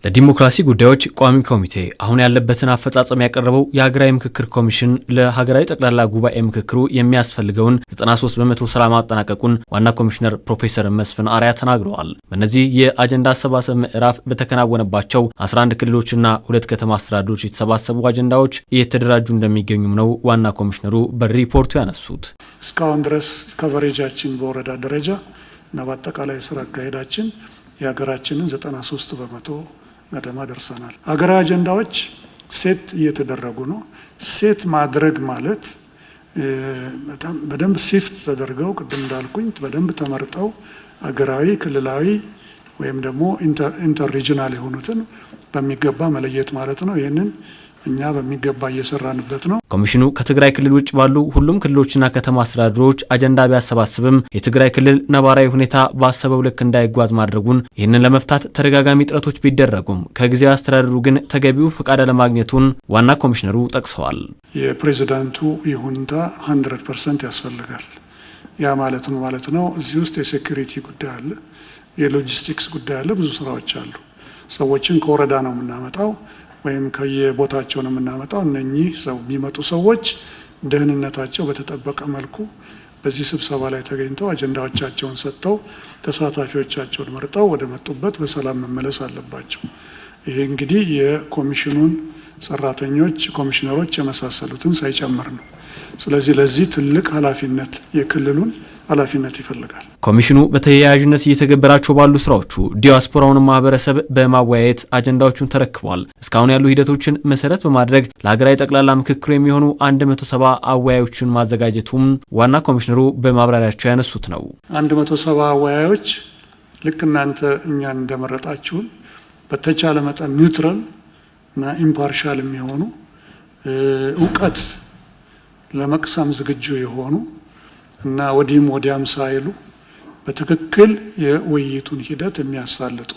ለዲሞክራሲ ጉዳዮች ቋሚ ኮሚቴ አሁን ያለበትን አፈጻጸም ያቀረበው የሀገራዊ ምክክር ኮሚሽን ለሀገራዊ ጠቅላላ ጉባኤ ምክክሩ የሚያስፈልገውን 93% ስራ ማጠናቀቁን ዋና ኮሚሽነር ፕሮፌሰር መስፍን አርአያ ተናግረዋል። በእነዚህ የአጀንዳ አሰባሰብ ምዕራፍ በተከናወነባቸው 11 ክልሎችና 2 ከተማ አስተዳደሮች የተሰባሰቡ አጀንዳዎች እየተደራጁ እንደሚገኙም ነው ዋና ኮሚሽነሩ በሪፖርቱ ያነሱት። እስካሁን ድረስ ከቨሬጃችን በወረዳ ደረጃ እና በአጠቃላይ ስራ አካሄዳችን የሀገራችንን 93% ገደማ ደርሰናል። ሀገራዊ አጀንዳዎች ሴት እየተደረጉ ነው። ሴት ማድረግ ማለት በጣም በደንብ ሲፍት ተደርገው ቅድም እንዳልኩኝ በደንብ ተመርጠው ሀገራዊ፣ ክልላዊ ወይም ደግሞ ኢንተር ሪጂናል የሆኑትን በሚገባ መለየት ማለት ነው። ይህንን እኛ በሚገባ እየሰራንበት ነው። ኮሚሽኑ ከትግራይ ክልል ውጭ ባሉ ሁሉም ክልሎችና ከተማ አስተዳደሮች አጀንዳ ቢያሰባስብም የትግራይ ክልል ነባራዊ ሁኔታ ባሰበው ልክ እንዳይጓዝ ማድረጉን፣ ይህንን ለመፍታት ተደጋጋሚ ጥረቶች ቢደረጉም ከጊዜያዊ አስተዳደሩ ግን ተገቢው ፍቃድ አለማግኘቱን ዋና ኮሚሽነሩ ጠቅሰዋል። የፕሬዝዳንቱ ይሁንታ 100% ያስፈልጋል። ያ ማለት ነው ማለት ነው። እዚህ ውስጥ የሴኩሪቲ ጉዳይ አለ፣ የሎጂስቲክስ ጉዳይ አለ፣ ብዙ ስራዎች አሉ። ሰዎችን ከወረዳ ነው የምናመጣው ወይም ከየቦታቸው ነው የምናመጣው። እነኚህ የሚመጡ ሰዎች ደህንነታቸው በተጠበቀ መልኩ በዚህ ስብሰባ ላይ ተገኝተው አጀንዳዎቻቸውን ሰጥተው ተሳታፊዎቻቸውን መርጠው ወደ መጡበት በሰላም መመለስ አለባቸው። ይሄ እንግዲህ የኮሚሽኑን ሰራተኞች፣ ኮሚሽነሮች የመሳሰሉትን ሳይጨምር ነው። ስለዚህ ለዚህ ትልቅ ኃላፊነት የክልሉን ኃላፊነት ይፈልጋል። ኮሚሽኑ በተያያዥነት እየተገበራቸው ባሉ ስራዎቹ ዲያስፖራውን ማህበረሰብ በማወያየት አጀንዳዎቹን ተረክቧል። እስካሁን ያሉ ሂደቶችን መሰረት በማድረግ ለሀገራዊ ጠቅላላ ምክክሩ የሚሆኑ 170 አወያዮችን ማዘጋጀቱም ዋና ኮሚሽነሩ በማብራሪያቸው ያነሱት ነው። 170 አወያዮች ልክ እናንተ እኛን እንደመረጣችሁን በተቻለ መጠን ኒውትራል እና ኢምፓርሻል የሚሆኑ እውቀት ለመቅሰም ዝግጁ የሆኑ እና ወዲህም ወዲያም ሳይሉ በትክክል የውይይቱን ሂደት የሚያሳልጡ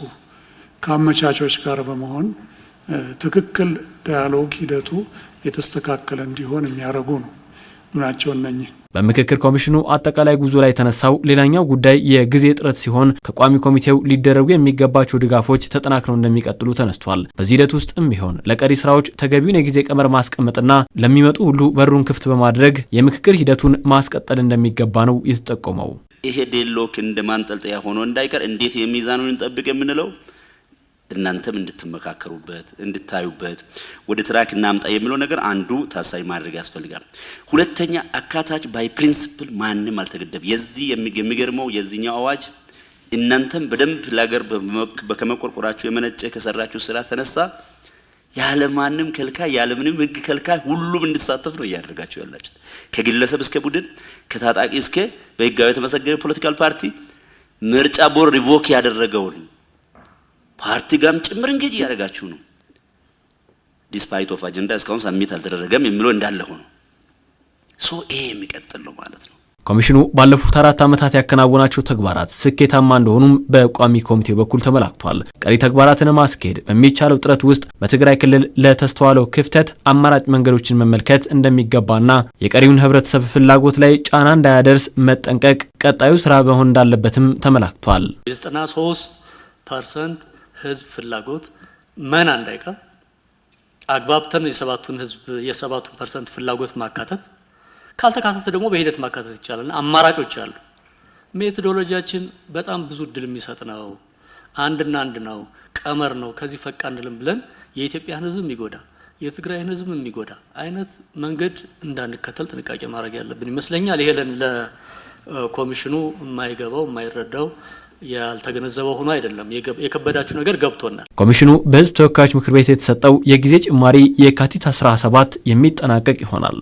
ከአመቻቾች ጋር በመሆን ትክክል ዳያሎግ ሂደቱ የተስተካከለ እንዲሆን የሚያደርጉ ናቸው እነኚህ። በምክክር ኮሚሽኑ አጠቃላይ ጉዞ ላይ የተነሳው ሌላኛው ጉዳይ የጊዜ እጥረት ሲሆን ከቋሚ ኮሚቴው ሊደረጉ የሚገባቸው ድጋፎች ተጠናክረው እንደሚቀጥሉ ተነስቷል። በዚህ ሂደት ውስጥም ቢሆን ለቀሪ ስራዎች ተገቢውን የጊዜ ቀመር ማስቀመጥና ለሚመጡ ሁሉ በሩን ክፍት በማድረግ የምክክር ሂደቱን ማስቀጠል እንደሚገባ ነው የተጠቆመው። ይሄ ዴሎክ እንደ ማንጠልጠያ ሆኖ እንዳይቀር እንዴት የሚዛኑን እንጠብቅ የምንለው እናንተም እንድትመካከሩበት እንድታዩበት ወደ ትራክ እናምጣ የሚለው ነገር አንዱ ታሳይ ማድረግ ያስፈልጋል። ሁለተኛ አካታች ባይ ፕሪንሲፕል ማንም አልተገደበ። የዚህ የሚገርመው የዚህኛው አዋጅ እናንተም በደንብ ለሀገር በከመቆርቆራችሁ የመነጨ ከሰራችሁ ስራ ተነሳ ያለ ማንም ከልካይ ያለ ምንም ህግ ከልካይ ሁሉም እንድትሳተፍ ነው እያደረጋችሁ ያላችሁት። ከግለሰብ እስከ ቡድን ከታጣቂ እስከ በህጋዊ የተመሰገነ ፖለቲካል ፓርቲ ምርጫ ቦርድ ሪቮክ ያደረገውን ፓርቲ ጋም ጭምር እንግዲህ ያደረጋችሁ ነው። ዲስፓይት ኦፍ አጀንዳ እስካሁን ሳሚት አልተደረገም የሚለው እንዳለ ሆኖ ይሄ የሚቀጥል ነው ማለት ነው። ኮሚሽኑ ባለፉት 4 ዓመታት ያከናወናቸው ተግባራት ስኬታማ እንደሆኑም በቋሚ ኮሚቴው በኩል ተመላክቷል። ቀሪ ተግባራትን ማስኬድ በሚቻለው ጥረት ውስጥ በትግራይ ክልል ለተስተዋለው ክፍተት አማራጭ መንገዶችን መመልከት እንደሚገባና የቀሪውን ህብረተሰብ ፍላጎት ላይ ጫና እንዳያደርስ መጠንቀቅ ቀጣዩ ስራ መሆን እንዳለበትም ተመላክቷል። 93% ህዝብ ፍላጎት መና እንዳይቀር አግባብተን የ7% ፍላጎት ማካተት ካልተካተተ ደግሞ በሂደት ማካተት ይቻላል። አማራጮች አሉ። ሜቶዶሎጂያችን በጣም ብዙ እድል የሚሰጥ ነው። አንድና አንድ ነው፣ ቀመር ነው። ከዚህ ፈቃ እንልም ብለን የኢትዮጵያን ህዝብ የሚጎዳ የትግራይን ህዝብ የሚጎዳ አይነት መንገድ እንዳንከተል ጥንቃቄ ማድረግ ያለብን ይመስለኛል። ይሄ ለኮሚሽኑ የማይገባው የማይረዳው ያልተገነዘበው ሆኖ አይደለም። የከበዳችሁ ነገር ገብቶናል። ኮሚሽኑ በህዝብ ተወካዮች ምክር ቤት የተሰጠው የጊዜ ጭማሪ የካቲት 17 የሚጠናቀቅ ይሆናል።